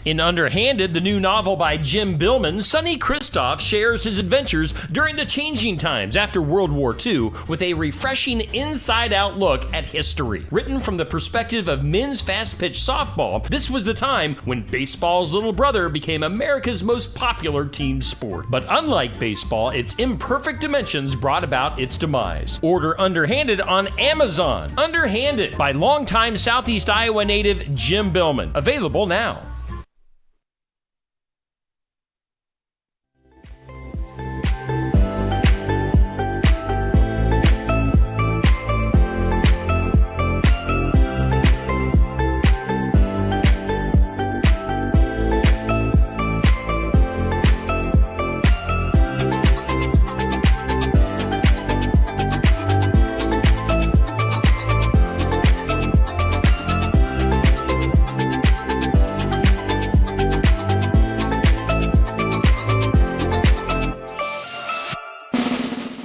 In Underhanded, the new novel by Jim Billman, Sonny Kristoff shares his adventures during the changing times after World War II with a refreshing inside-out look at history. Written from the perspective of men's fast-pitch softball, this was the time when baseball's little brother became America's most popular team sport. But unlike baseball, its imperfect dimensions brought about its demise. Order Underhanded on Amazon. Underhanded by longtime Southeast Iowa native Jim Billman. Available now.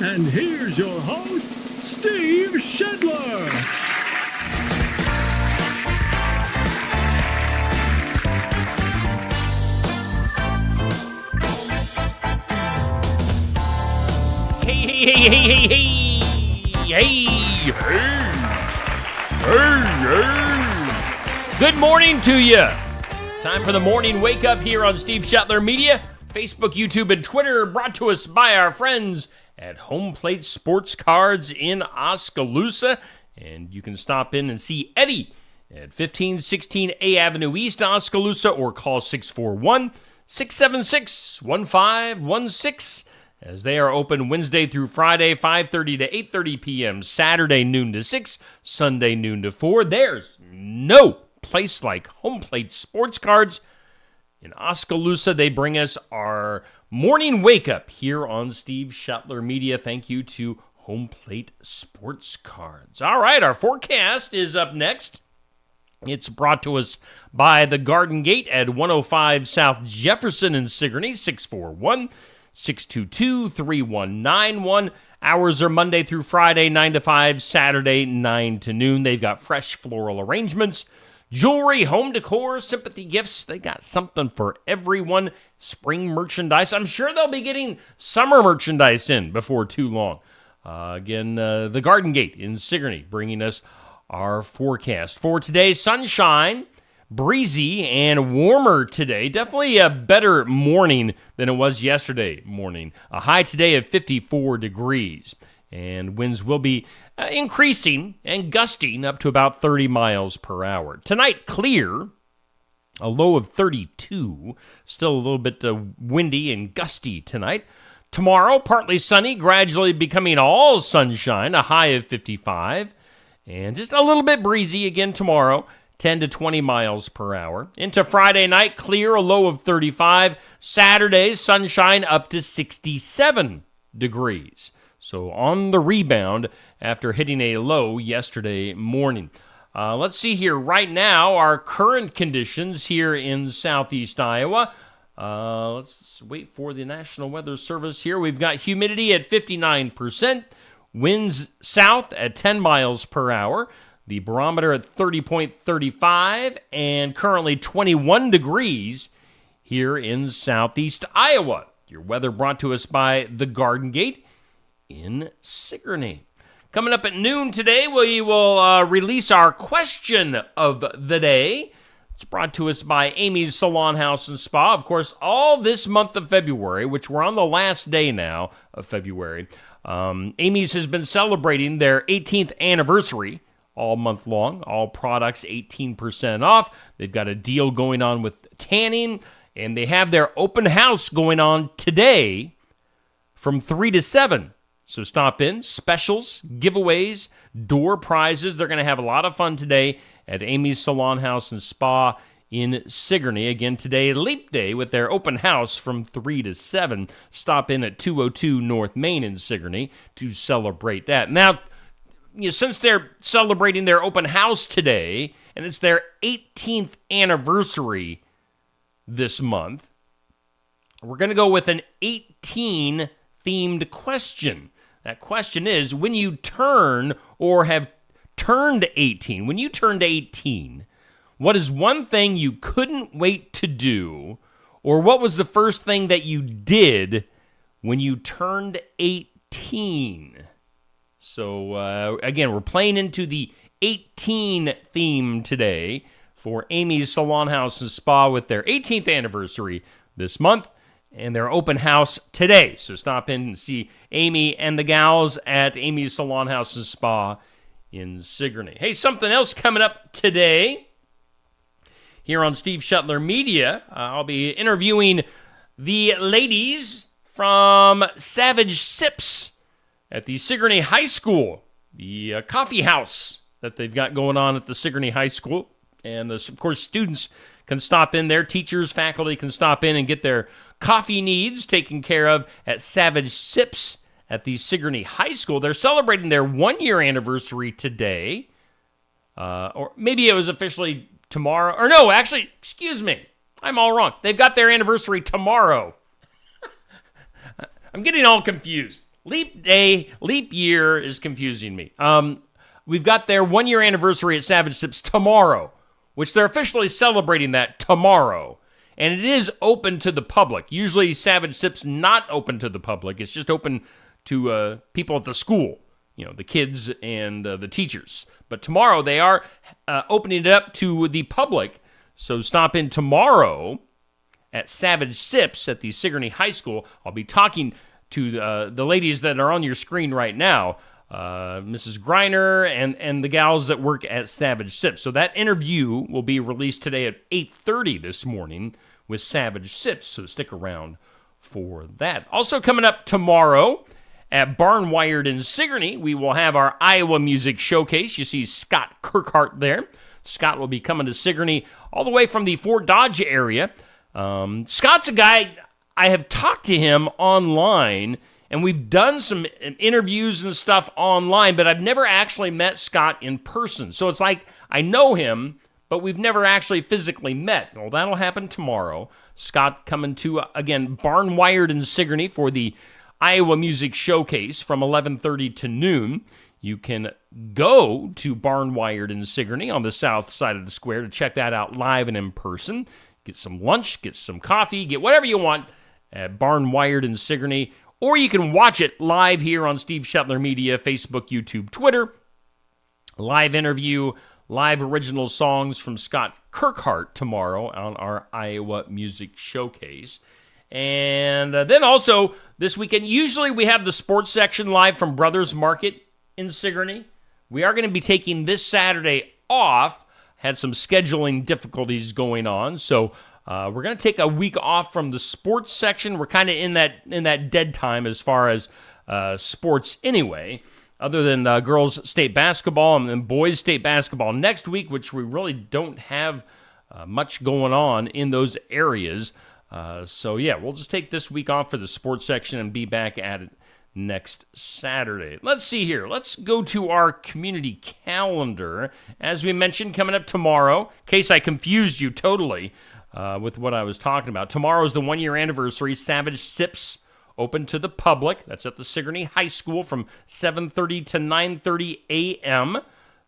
And here's your host, Steve Shedler. Hey. Good morning to you. Time for the morning wake up here on Steve Shetler Media, Facebook, YouTube, and Twitter, brought to us by our friends at Home Plate Sports Cards in Oskaloosa. And you can stop in and see Eddie at 1516 A Avenue East, Oskaloosa, or call 641-676-1516, as they are open Wednesday through Friday, 5:30 to 8:30 p.m., Saturday noon to 6, Sunday noon to 4. There's no place like Home Plate Sports Cards in Oskaloosa. They bring us our morning wake up here on Steve Shetler Media. Thank you to Home Plate Sports Cards. All right, our forecast is up next. It's brought to us by the Garden Gate at 105 South Jefferson in Sigourney, 641-622-3191. Hours are Monday through Friday, 9 to 5, Saturday, 9 to noon. They've got fresh floral arrangements, jewelry, home decor, sympathy gifts. They got something for everyone. Spring merchandise. I'm sure they'll be getting summer merchandise in before too long. The Garden Gate in Sigourney bringing us our forecast for today. Sunshine, breezy, and warmer today. Definitely a better morning than it was yesterday morning. A high today of 54 degrees. And winds will be increasing and gusting up to about 30 miles per hour. Tonight, clear, a low of 32. Still a little bit windy and gusty tonight. Tomorrow, partly sunny, gradually becoming all sunshine, a high of 55. And just a little bit breezy again tomorrow, 10 to 20 miles per hour. Into Friday night, clear, a low of 35. Saturday, sunshine up to 67 degrees. So on the rebound after hitting a low yesterday morning. Let's see here. Right now, our current conditions here in southeast Iowa. Let's wait for the National Weather Service here. We've got humidity at 59%, winds south at 10 miles per hour, the barometer at 30.35, and currently 21 degrees here in southeast Iowa. Your weather brought to us by the Garden Gate in Sigourney. Coming up at noon today, we will release our question of the day. It's brought to us by Amy's Salon House and Spa. Of course, all this month of February, which we're on the last day now of February, Amy's has been celebrating their 18th anniversary all month long. All products 18% off. They've got a deal going on with tanning, and they have their open house going on today from 3 to 7. So stop in, specials, giveaways, door prizes. They're going to have a lot of fun today at Amy's Salon House and Spa in Sigourney. Again, today, Leap Day with their open house from 3 to 7. Stop in at 202 North Main in Sigourney to celebrate that. Now, since they're celebrating their open house today, and it's their 18th anniversary this month, we're going to go with an 18-themed question. That question is, when you turn or have turned 18, when you turned 18, What is one thing you couldn't wait to do, or what was the first thing that you did when you turned 18? So, again, we're playing into the 18 theme today for Amy's Salon House and Spa with their 18th anniversary this month and their open house today. So stop in and see Amy and the gals at Amy's Salon House and Spa in Sigourney. Hey, something else coming up today here on Steve Shetler Media. I'll be interviewing the ladies from Savage Sips at the Sigourney High School, the coffee house that they've got going on at the Sigourney High School. And, of course, students can stop in there. Teachers, faculty can stop in and get their coffee needs taken care of at Savage Sips at the Sigourney High School. They're celebrating their 1-year anniversary today. Or maybe it was officially tomorrow. Or no, actually, excuse me. I'm all wrong. They've got their anniversary tomorrow. I'm getting all confused. Leap day, leap year is confusing me. We've got their 1-year anniversary at Savage Sips tomorrow, which they're officially celebrating that tomorrow. And it is open to the public. Usually Savage Sips not open to the public. It's just open to people at the school, you know, the kids and the teachers. But tomorrow they are opening it up to the public. So stop in tomorrow at Savage Sips at the Sigourney High School. I'll be talking to the ladies that are on your screen right now, Mrs. Griner and the gals that work at Savage Sips. So that interview will be released today at 8:30 this morning with Savage Sips, so stick around for that. Also coming up tomorrow at Barnwired in Sigourney, we will have our Iowa Music Showcase. You see Scott Kirkhart there. Scott will be coming to Sigourney all the way from the Fort Dodge area. Scott's a guy, I have talked to him online, and we've done some interviews and stuff online, but I've never actually met Scott in person. So it's like I know him, but we've never actually physically met. Well, that'll happen tomorrow. Scott coming to, again, Barnwired in Sigourney for the Iowa Music Showcase from 11:30 to noon. You can go to Barnwired in Sigourney on the south side of the square to check that out live and in person. Get some lunch, get some coffee, get whatever you want at Barnwired in Sigourney. Or you can watch it live here on Steve Shetler Media, Facebook, YouTube, Twitter. Live interview, live original songs from Scott Kirkhart tomorrow on our Iowa Music Showcase. And then also this weekend, usually we have the sports section live from Brothers Market in Sigourney. We are going to be taking this Saturday off. Had some scheduling difficulties going on, so we're going to take a week off from the sports section. We're kind of in that dead time as far as sports anyway, other than girls state basketball and then boys state basketball next week, which we really don't have much going on in those areas. So yeah, we'll just take this week off for the sports section and be back at it next Saturday. Let's see here. Let's go to our community calendar. As we mentioned, coming up tomorrow, in case I confused you totally with what I was talking about, tomorrow is the 1-year anniversary. Savage Sips open to the public. That's at the Sigourney High School from 7:30 to 9:30 a.m.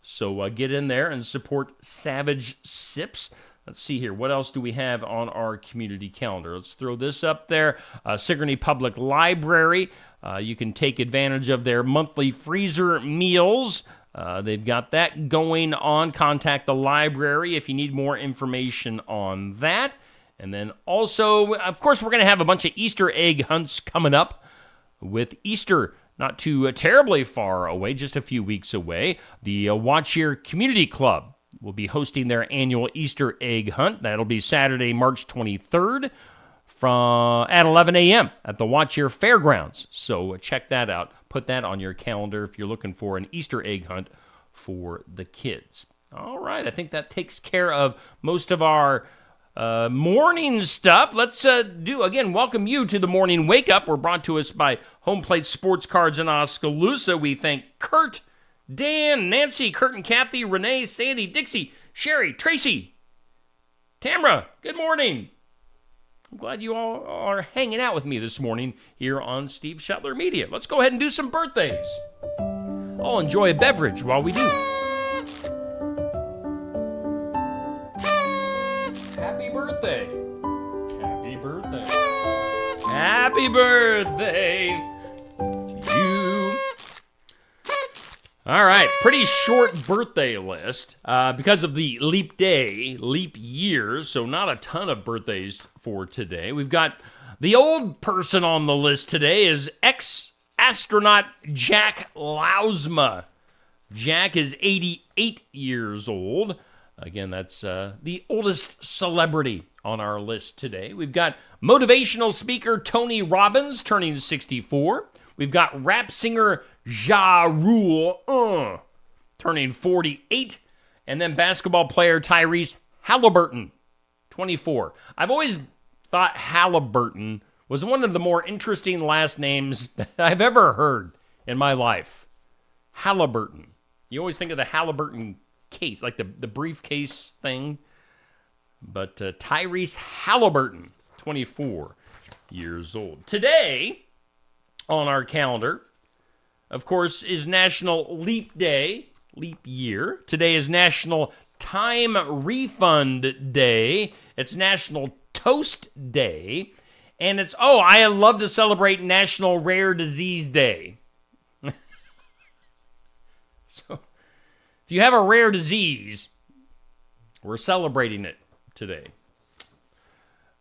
So get in there and support Savage Sips. Let's see here. What else do we have on our community calendar? Let's throw this up there. Sigourney Public Library. You can take advantage of their monthly freezer meals. They've got that going on. Contact the library if you need more information on that. And then also, of course, we're going to have a bunch of Easter egg hunts coming up with Easter not too terribly far away, just a few weeks away. The Watch Your Community Club will be hosting their annual Easter egg hunt. That'll be Saturday, March 23rd at 11 a.m. at the Watch Your Fairgrounds. So check that out. Put that on your calendar if you're looking for an Easter egg hunt for the kids. All right, I think that takes care of most of our morning stuff. Let's welcome you to the Morning Wake Up. We're brought to us by Home Plate Sports Cards in Oskaloosa. We thank Kurt, Dan, Nancy, Kurt and Kathy, Renee, Sandy, Dixie, Sherry, Tracy, Tamra, good morning. I'm glad you all are hanging out with me this morning here on Steve Shetler Media. Let's go ahead and do some birthdays. I'll enjoy a beverage while we do. birthday. Happy birthday. Happy birthday to you. All right, pretty short birthday list because of the leap day, leap year, so not a ton of birthdays for today. We've got the old person on the list today is ex-astronaut Jack Lousma. Jack is 88 years old. Again, that's the oldest celebrity on our list today. We've got motivational speaker Tony Robbins turning 64. We've got rap singer Ja Rule turning 48. And then basketball player Tyrese Halliburton, 24. I've always thought Halliburton was one of the more interesting last names I've ever heard in my life. Halliburton. You always think of the Halliburton case, like the briefcase thing. But Tyrese Halliburton, 24 years old. Today on our calendar, of course, is National Leap Day, leap year. Today is National Time Refund Day. It's National Toast Day. And it's, I love to celebrate National Rare Disease Day. So, if you have a rare disease, we're celebrating it today.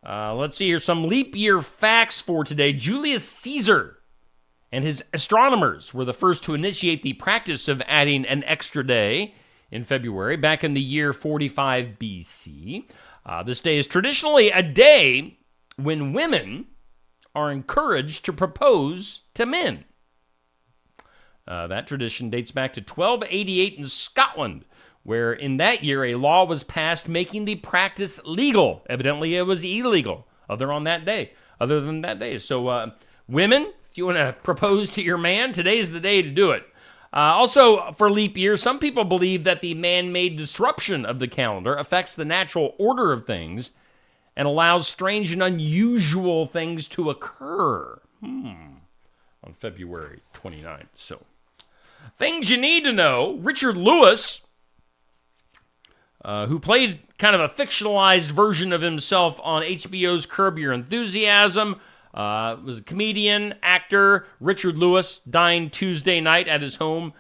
Let's see here. Some leap year facts for today. Julius Caesar and his astronomers were the first to initiate the practice of adding an extra day in February, back in the year 45 BC. This day is traditionally a day when women are encouraged to propose to men. That tradition dates back to 1288 in Scotland, where in that year a law was passed making the practice legal. Evidently, it was illegal other than that day. So, women, if you want to propose to your man, today is the day to do it. Also, for leap year, some people believe that the man-made disruption of the calendar affects the natural order of things and allows strange and unusual things to occur on February 29th. So, things you need to know. Richard Lewis, who played kind of a fictionalized version of himself on HBO's Curb Your Enthusiasm, was a comedian, actor. Richard Lewis dying Tuesday night at his home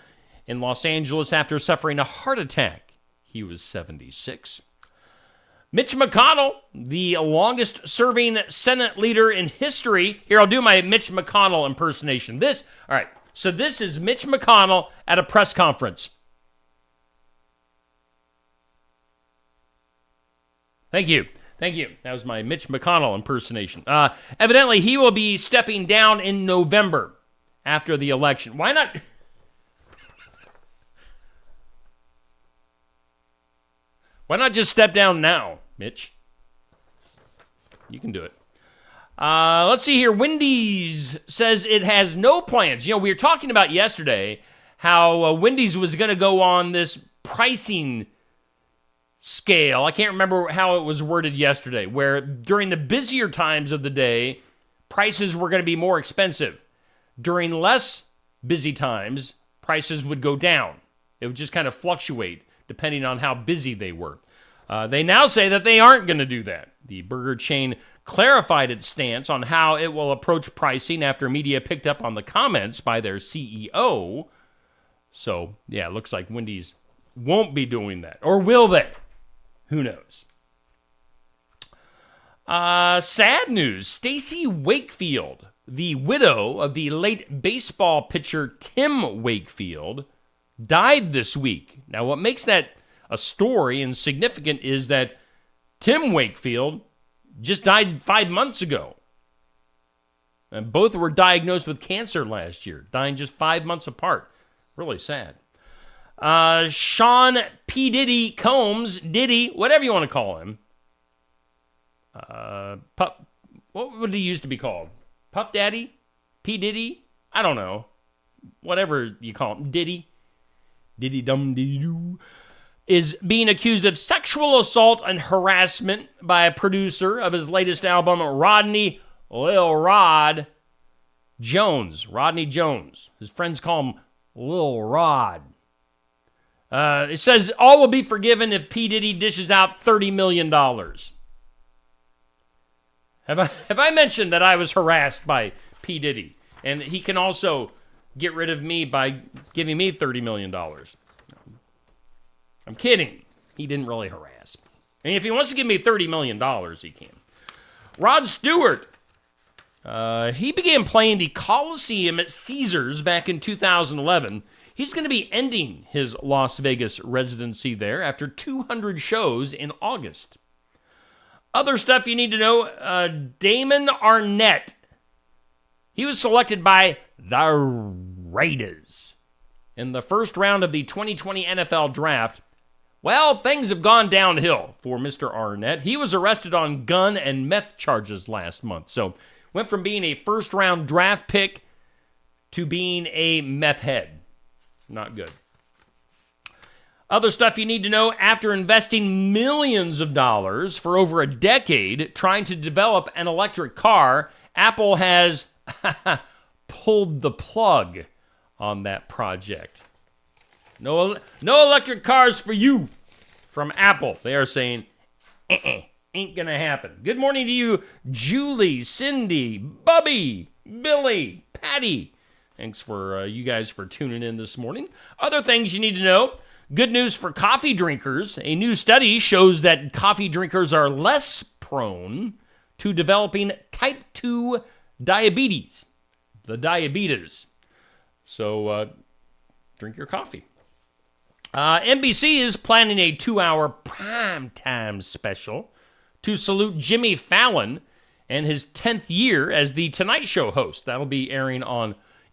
in Los Angeles after suffering a heart attack. He was 76. Mitch McConnell, the longest-serving Senate leader in history. Here, I'll do my Mitch McConnell impersonation. All right, so this is Mitch McConnell at a press conference. Thank you. That was my Mitch McConnell impersonation. Evidently, he will be stepping down in November after the election. Why not? Why not just step down now, Mitch? You can do it. Let's see here. Wendy's says it has no plans. We were talking about yesterday how Wendy's was going to go on this pricing scale. I can't remember how it was worded yesterday, where during the busier times of the day, prices were going to be more expensive. During less busy times, prices would go down. It would just kind of fluctuate depending on how busy they were. They now say that they aren't going to do that. The burger chain clarified its stance on how it will approach pricing after media picked up on the comments by their CEO. So, yeah, it looks like Wendy's won't be doing that. Or will they? Who knows? Sad news. Stacey Wakefield, the widow of the late baseball pitcher Tim Wakefield, died this week. Now, what makes that a story and significant is that Tim Wakefield just died 5 months ago. And both were diagnosed with cancer last year, dying just 5 months apart. Really sad. Sean P. Diddy Combs, Diddy, whatever you want to call him. What would he used to be called? Puff Daddy? P. Diddy? I don't know. Whatever you call him. Diddy. Diddy dum diddy doo. Is being accused of sexual assault and harassment by a producer of his latest album, Rodney Lil Rod Jones. Rodney Jones. His friends call him Lil Rod. It says all will be forgiven if P. Diddy dishes out $30 million. Have I mentioned that I was harassed by P. Diddy? And he can also get rid of me by giving me $30 million. I'm kidding. He didn't really harass me. And if he wants to give me $30 million, he can. Rod Stewart. He began playing the Coliseum at Caesars back in 2011. He's going to be ending his Las Vegas residency there after 200 shows in August. Other stuff you need to know, Damon Arnett. He was selected by the Raiders in the first round of the 2020 NFL Draft. Well, things have gone downhill for Mr. Arnett. He was arrested on gun and meth charges last month. So went from being a first-round draft pick to being a meth head. Not good. Other stuff you need to know, after investing millions of dollars for over a decade trying to develop an electric car, Apple has pulled the plug on that project. No electric cars for you from Apple. They are saying, ain't gonna happen. Good morning to you, Julie, Cindy, Bubby, Billy, Patty. Thanks for you guys for tuning in this morning. Other things you need to know. Good news for coffee drinkers. A new study shows that coffee drinkers are less prone to developing type 2 diabetes. The diabetes. So drink your coffee. NBC is planning a 2-hour primetime special to salute Jimmy Fallon and his 10th year as the Tonight Show host. That'll be airing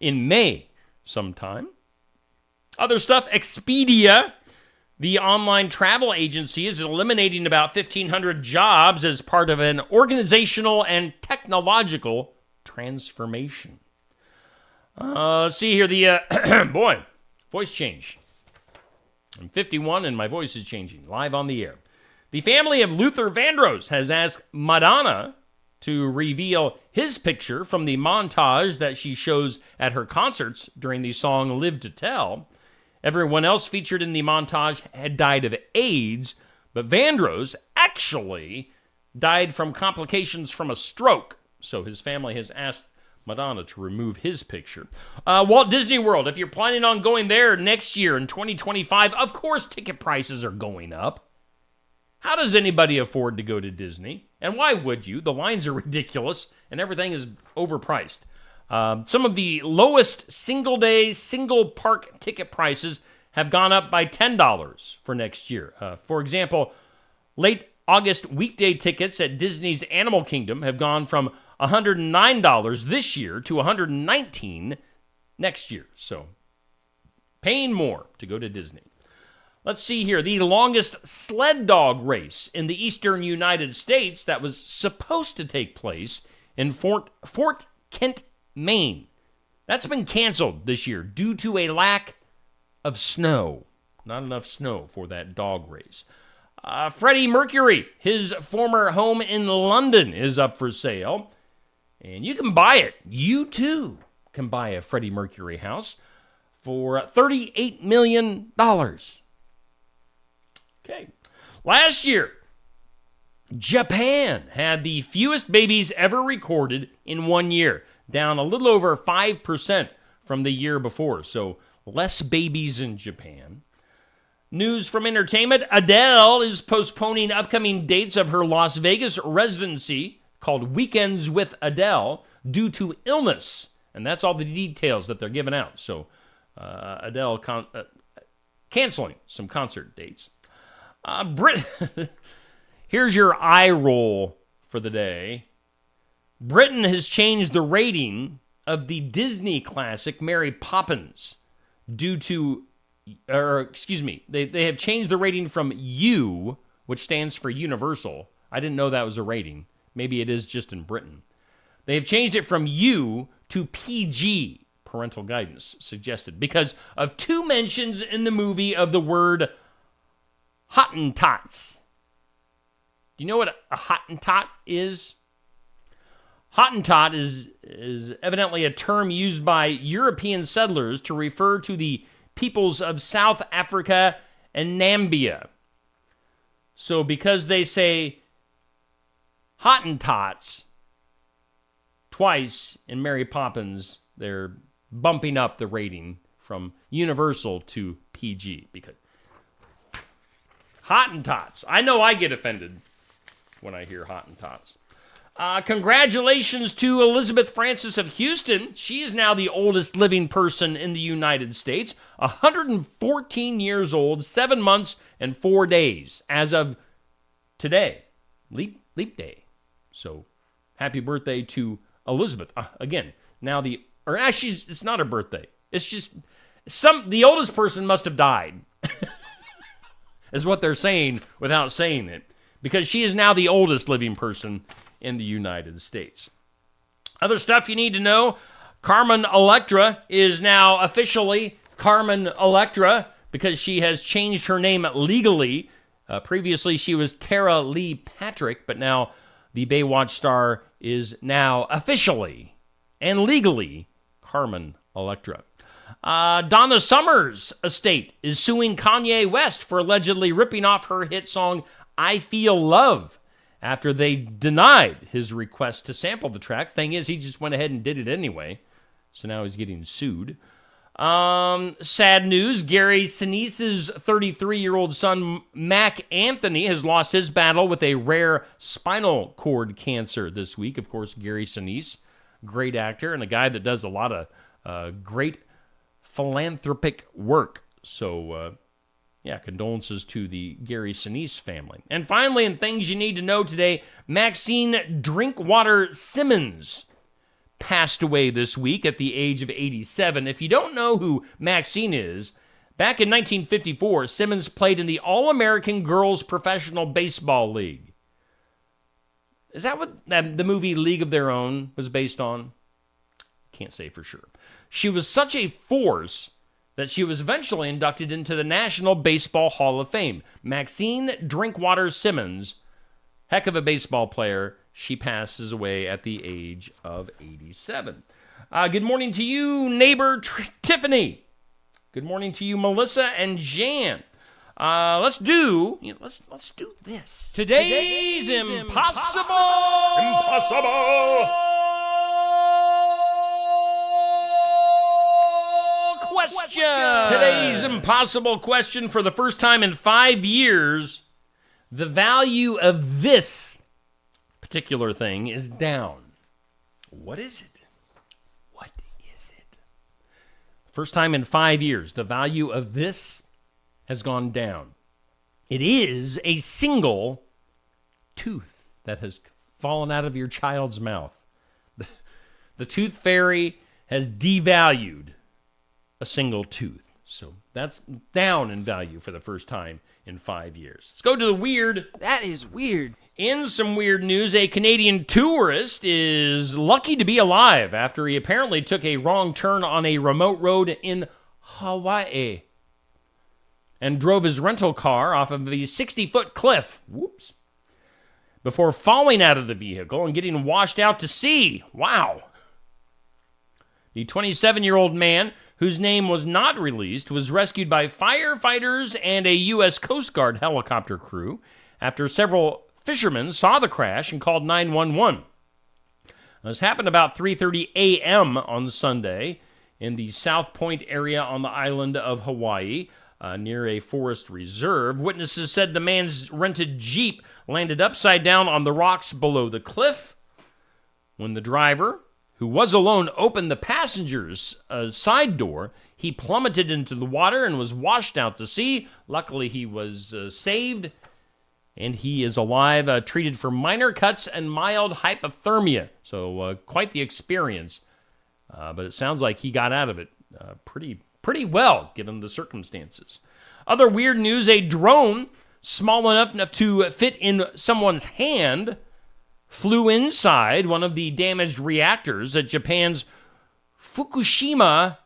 in May sometime. Other stuff, Expedia, the online travel agency, is eliminating about 1,500 jobs as part of an organizational and technological transformation. Let's see here. The voice change. I'm 51 and my voice is changing live on the air. The family of Luther Vandross has asked Madonna to reveal his picture from the montage that she shows at her concerts during the song Live to Tell. Everyone else featured in the montage had died of AIDS, but Vandross actually died from complications from a stroke. So his family has asked Madonna to remove his picture. Walt Disney World, if you're planning on going there next year in 2025, of course ticket prices are going up. How does anybody afford to go to Disney? And why would you? The lines are ridiculous and everything is overpriced. Some of the lowest single-day, single-park ticket prices have gone up by $10 for next year. For example, late August weekday tickets at Disney's Animal Kingdom have gone from $109 this year to $119 next year. So, paying more to go to Disney. Let's see here. The longest sled dog race in the eastern United States that was supposed to take place in Fort Kent, Maine. That's been canceled this year due to a lack of snow. Not enough snow for that dog race. Freddie Mercury, his former home in London, is up for sale. And you can buy it. You too can buy a Freddie Mercury house for $38 million. Okay. Last year, Japan had the fewest babies ever recorded in 1 year, down a little over 5% from the year before. So less babies in Japan. News from entertainment, Adele is postponing upcoming dates of her Las Vegas residency called Weekends with Adele due to illness. And that's all the details that they're giving out. So Adele canceling some concert dates. Here's your eye roll for the day. Britain has changed the rating of the Disney classic Mary Poppins they have changed the rating from U, which stands for Universal. I didn't know that was a rating. Maybe it is just in Britain. They have changed it from U to PG, parental guidance suggested, because of 2 mentions in the movie of the word Hottentots. Do you know what a Hottentot is? Hottentot is evidently a term used by European settlers to refer to the peoples of South Africa and Namibia. So because they say Hottentots, twice in Mary Poppins, they're bumping up the rating from Universal to PG. Because Hottentots. I know I get offended when I hear Hottentots. Congratulations to Elizabeth Francis of Houston. She is now the oldest living person in the United States. 114 years old, 7 months and 4 days as of today. Leap day. So happy birthday to Elizabeth. Again, now it's not her birthday. It's just the oldest person must have died. Is what they're saying without saying it. Because she is now the oldest living person in the United States. Other stuff you need to know, Carmen Electra is now officially Carmen Electra because she has changed her name legally. Previously, she was Tara Lee Patrick, but now the Baywatch star is now officially and legally Carmen Electra. Donna Summer's estate is suing Kanye West for allegedly ripping off her hit song, I Feel Love, after they denied his request to sample the track. Thing is, he just went ahead and did it anyway, so now he's getting sued. Sad news, Gary Sinise's 33-year-old son, Mac Anthony, has lost his battle with a rare spinal cord cancer this week. Of course, Gary Sinise, great actor and a guy that does a lot of great philanthropic work. So, condolences to the Gary Sinise family. And finally, in things you need to know today, Maxine Drinkwater Simmons passed away this week at the age of 87. If you don't know who Maxine is, back in 1954, Simmons played in the All-American Girls Professional Baseball League. Is that what the movie League of Their Own was based on? Can't say for sure. She was such a force that she was eventually inducted into the National Baseball Hall of Fame. Maxine Drinkwater Simmons, heck of a baseball player. She passes away at the age of 87. Good morning to you, neighbor Tiffany. Good morning to you, Melissa and Jan. Let's do this. Today's impossible question. Today's impossible question, for the first time in 5 years, the value of this particular thing is down. What is it? What is it? First time in 5 years, the value of this has gone down. It is a single tooth that has fallen out of your child's mouth. The tooth fairy has devalued a single tooth. So that's down in value for the first time in 5 years. Let's go to the weird. That is weird. In some weird news, a Canadian tourist is lucky to be alive after he apparently took a wrong turn on a remote road in Hawaii and drove his rental car off of the 60-foot cliff. Whoops. Before falling out of the vehicle and getting washed out to sea. Wow. The 27-year-old man, whose name was not released, was rescued by firefighters and a U.S. Coast Guard helicopter crew after several fishermen saw the crash and called 911. This happened about 3:30 a.m. on Sunday in the South Point area on the island of Hawaii, near a forest reserve. Witnesses said the man's rented Jeep landed upside down on the rocks below the cliff. When the driver, who was alone, opened the passenger's side door, he plummeted into the water and was washed out to sea. Luckily, he was saved, and he is alive, treated for minor cuts and mild hypothermia. So quite the experience, but it sounds like he got out of it pretty well, given the circumstances. Other weird news, a drone small enough to fit in someone's hand flew inside one of the damaged reactors at Japan's Fukushima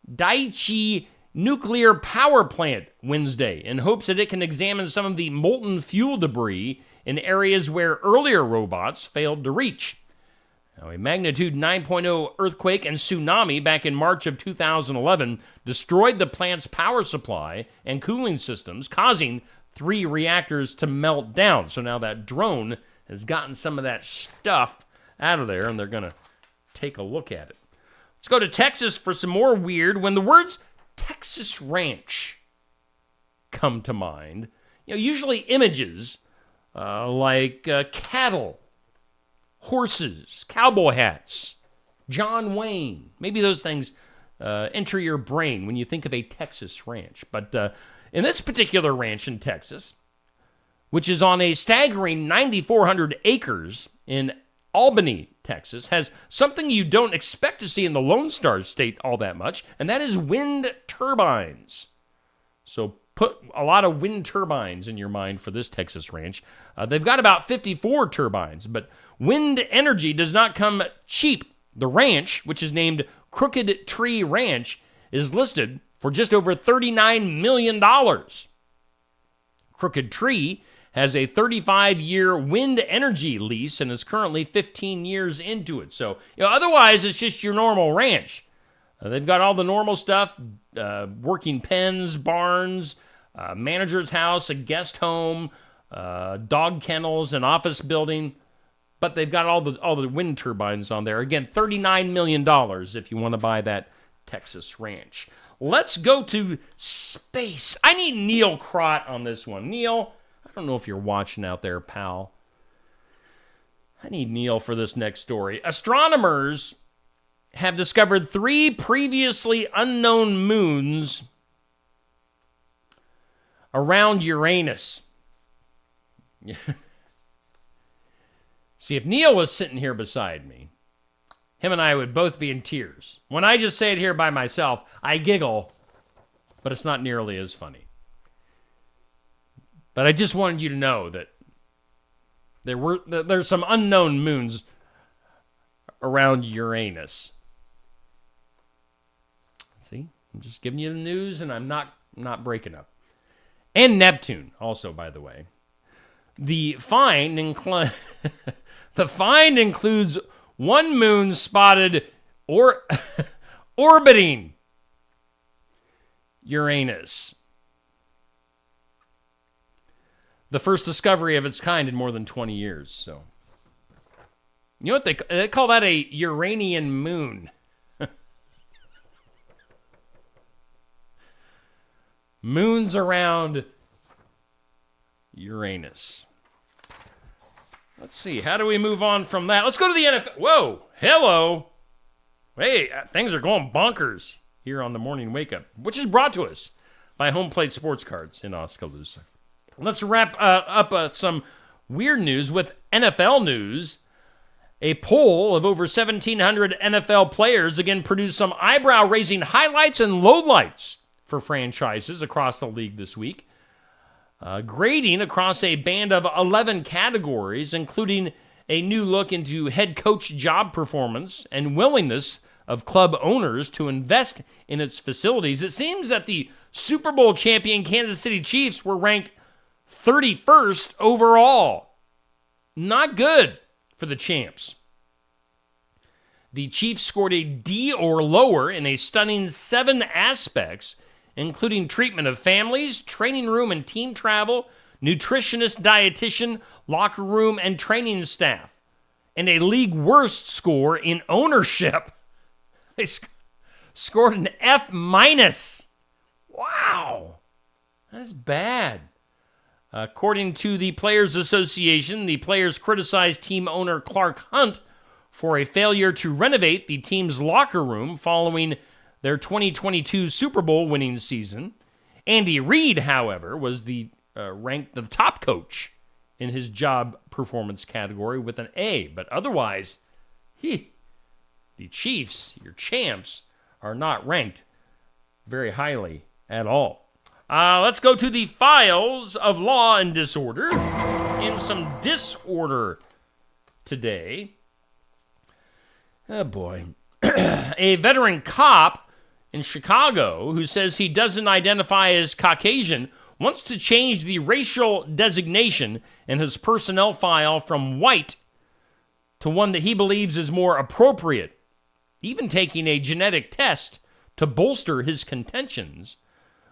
Daiichi nuclear power plant Wednesday in hopes that it can examine some of the molten fuel debris in areas where earlier robots failed to reach. Now, a magnitude 9.0 earthquake and tsunami back in March of 2011 destroyed the plant's power supply and cooling systems, causing 3 reactors to melt down. So now that drone has gotten some of that stuff out of there, and they're going to take a look at it. Let's go to Texas for some more weird. When the words Texas Ranch come to mind, usually images like cattle, horses, cowboy hats, John Wayne. Maybe those things enter your brain when you think of a Texas ranch. But in this particular ranch in Texas, which is on a staggering 9,400 acres in Albany, Texas, has something you don't expect to see in the Lone Star State all that much, and that is wind turbines. So put a lot of wind turbines in your mind for this Texas ranch. They've got about 54 turbines, but wind energy does not come cheap. The ranch, which is named Crooked Tree Ranch, is listed for just over $39 million. Crooked Tree has a 35-year wind energy lease and is currently 15 years into it. So, otherwise, it's just your normal ranch. They've got all the normal stuff, working pens, barns, manager's house, a guest home, dog kennels, an office building. But they've got all the wind turbines on there. Again, $39 million if you want to buy that Texas ranch. Let's go to space. I need Neil Crott on this one. Neil, I don't know if you're watching out there, pal. I need Neil for this next story. Astronomers have discovered 3 previously unknown moons around Uranus. See, if Neil was sitting here beside me, him and I would both be in tears. When I just say it here by myself, I giggle, but it's not nearly as funny. But I just wanted you to know that there's some unknown moons around Uranus. See, I'm just giving you the news, and I'm not breaking up. And Neptune, also, by the way. The find includes one moon spotted orbiting Uranus. The first discovery of its kind in more than 20 years. So, you know what they call that? A Uranian moon. Moons around Uranus. Let's see. How do we move on from that? Let's go to the NFL. Whoa. Hello. Hey, things are going bonkers here on the Morning Wake Up, which is brought to us by Home Plate Sports Cards in Oskaloosa. Let's wrap up some weird news with NFL news. A poll of over 1,700 NFL players again produced some eyebrow-raising highlights and lowlights for franchises across the league this week. Grading across a band of 11 categories, including a new look into head coach job performance and willingness of club owners to invest in its facilities. It seems that the Super Bowl champion Kansas City Chiefs were ranked 31st overall. Not good for the champs. The Chiefs scored a D or lower in a stunning 7 aspects, including treatment of families, training room and team travel, nutritionist, dietitian, locker room, and training staff, and a league worst score in ownership. They scored an F-. Wow. That's bad. According to the Players Association, the players criticized team owner Clark Hunt for a failure to renovate the team's locker room following their 2022 Super Bowl winning season. Andy Reid, however, was ranked the top coach in his job performance category with an A. But otherwise, the Chiefs, your champs, are not ranked very highly at all. Let's go to the files of law and disorder. In some disorder today. Oh, boy. A veteran cop in Chicago who says he doesn't identify as Caucasian wants to change the racial designation in his personnel file from white to one that he believes is more appropriate, even taking a genetic test to bolster his contentions.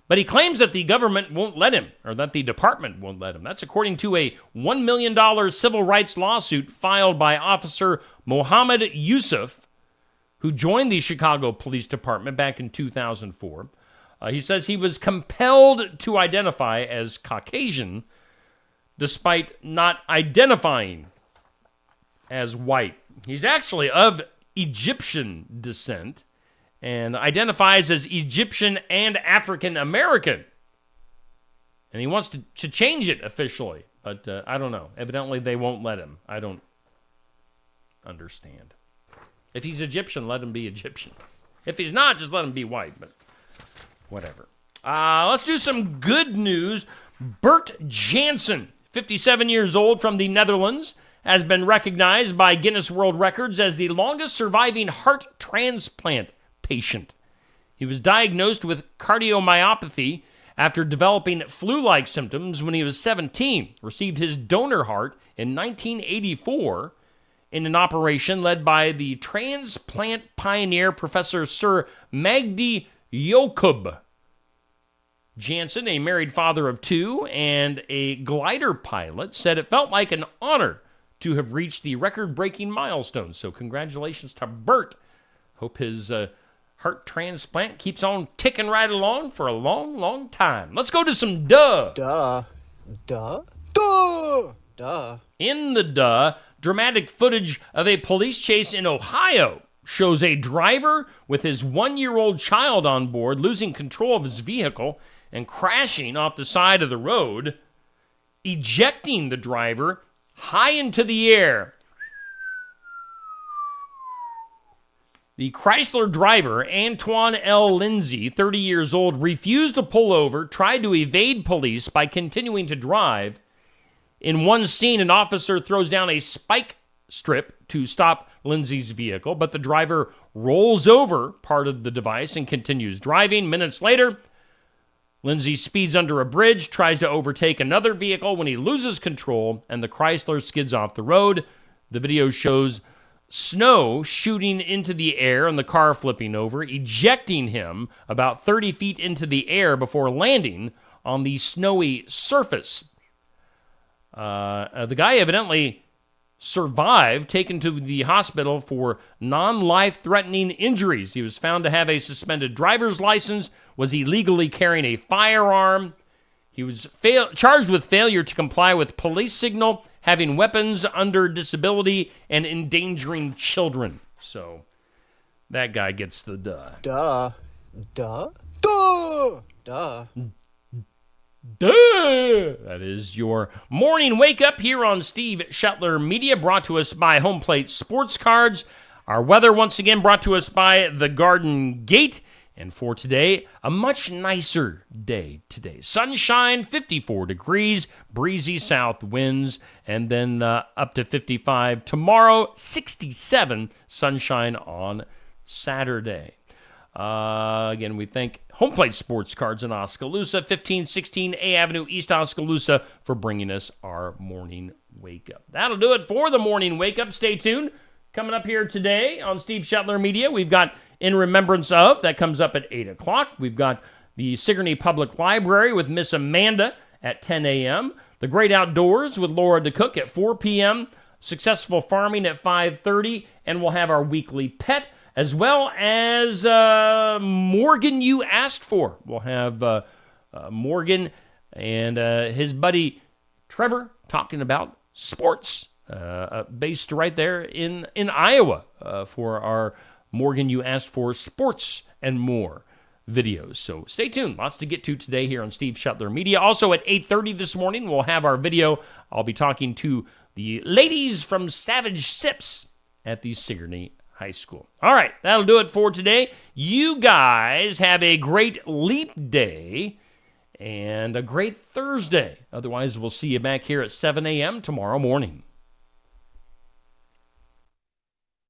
But he claims that the government won't let him, or that the department won't let him. That's according to a $1 million civil rights lawsuit filed by Officer Mohammed Yusuf who joined the Chicago Police Department back in 2004. He says he was compelled to identify as Caucasian despite not identifying as white. He's actually of Egyptian descent and identifies as Egyptian and African American. And he wants to change it officially, but I don't know. Evidently, they won't let him. I don't understand. If he's Egyptian, let him be Egyptian. If he's not, just let him be white, but whatever. Let's do some good news. Bert Jansen, 57 years old, from the Netherlands, has been recognized by Guinness World Records as the longest surviving heart transplant patient. He was diagnosed with cardiomyopathy after developing flu-like symptoms when he was 17, received his donor heart in 1984 in an operation led by the transplant pioneer Professor Sir Magdi Jacob. Jansen, a married father of two and a glider pilot, said it felt like an honor to have reached the record-breaking milestone. So congratulations to Bert. Hope his heart transplant keeps on ticking right along for a long, long time. Let's go to some duh. Duh. Duh. Duh. Duh. In the duh, dramatic footage of a police chase in Ohio shows a driver with his 1-year-old child on board losing control of his vehicle and crashing off the side of the road, ejecting the driver high into the air. The Chrysler driver, Antoine L. Lindsay, 30 years old, refused to pull over, tried to evade police by continuing to drive. In one scene, an officer throws down a spike strip to stop Lindsay's vehicle, but the driver rolls over part of the device and continues driving. Minutes later, Lindsay speeds under a bridge, tries to overtake another vehicle when he loses control, and the Chrysler skids off the road. The video shows snow shooting into the air and the car flipping over, ejecting him about 30 feet into the air before landing on the snowy surface. The guy evidently survived, taken to the hospital for non-life-threatening injuries. He was found to have a suspended driver's license, was illegally carrying a firearm. He was charged with failure to comply with police signal, having weapons under disability, and endangering children. So that guy gets the duh. Duh. Duh. Duh. Duh. Duh! That is your morning wake up here on Steve Shetler Media, brought to us by Home Plate Sports Cards. Our weather once again brought to us by The Garden Gate. And for today, a much nicer day today. Sunshine, 54 degrees, breezy south winds, and then up to 55 tomorrow, 67, sunshine on Saturday. Again, we thank Home Plate Sports Cards in Oskaloosa, 1516 A Avenue, East Oskaloosa, for bringing us our morning wake up. That'll do it for the morning wake up. Stay tuned. Coming up here today on Steve Shetler Media, we've got In Remembrance Of, that comes up at 8 o'clock. We've got the Sigourney Public Library with Miss Amanda at 10 a.m., The Great Outdoors with Laura DeCook at 4 p.m., Successful Farming at 5:30, and we'll have our weekly pet, as well as Morgan You Asked For. We'll have Morgan and his buddy Trevor talking about sports, based right there in Iowa for our Morgan You Asked For Sports and More videos. So stay tuned. Lots to get to today here on Steve Shetler Media. Also at 8:30 this morning, we'll have our video. I'll be talking to the ladies from Savage Sips at the Sigourney High School. All right, that'll do it for today. You guys have a great leap day and a great Thursday. Otherwise, we'll see you back here at 7 a.m. tomorrow morning.